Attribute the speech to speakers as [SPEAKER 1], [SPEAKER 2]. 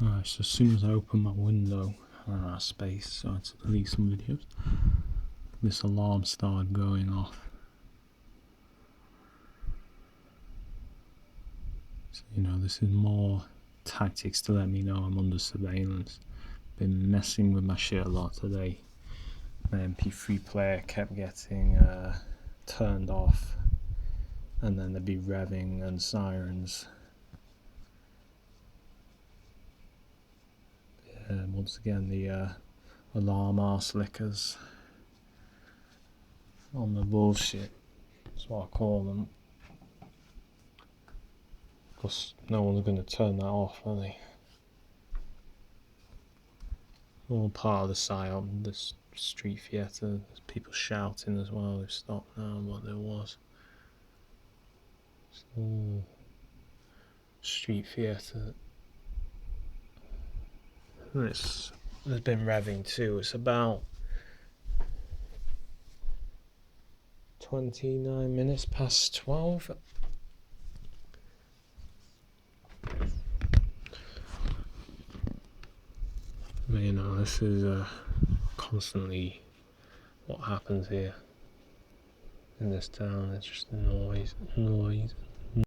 [SPEAKER 1] Alright, so as soon as I open my window, I ran out of space, so I had to delete some videos. This alarm started going off. So, this is more tactics to let me know I'm under surveillance. Been messing with my shit a lot today. My MP3 player kept getting turned off, and then there'd be revving and sirens. Once again, the alarm arse lickers on the bullshit. That's what I call them. Because no one's going to turn that off, are they? All part of the psyop, this street theatre. There's people shouting as well. They've stopped now, but there was. Street theatre. There's been revving too. It's about 29 minutes past 12. But this is constantly what happens here in this town. It's just noise,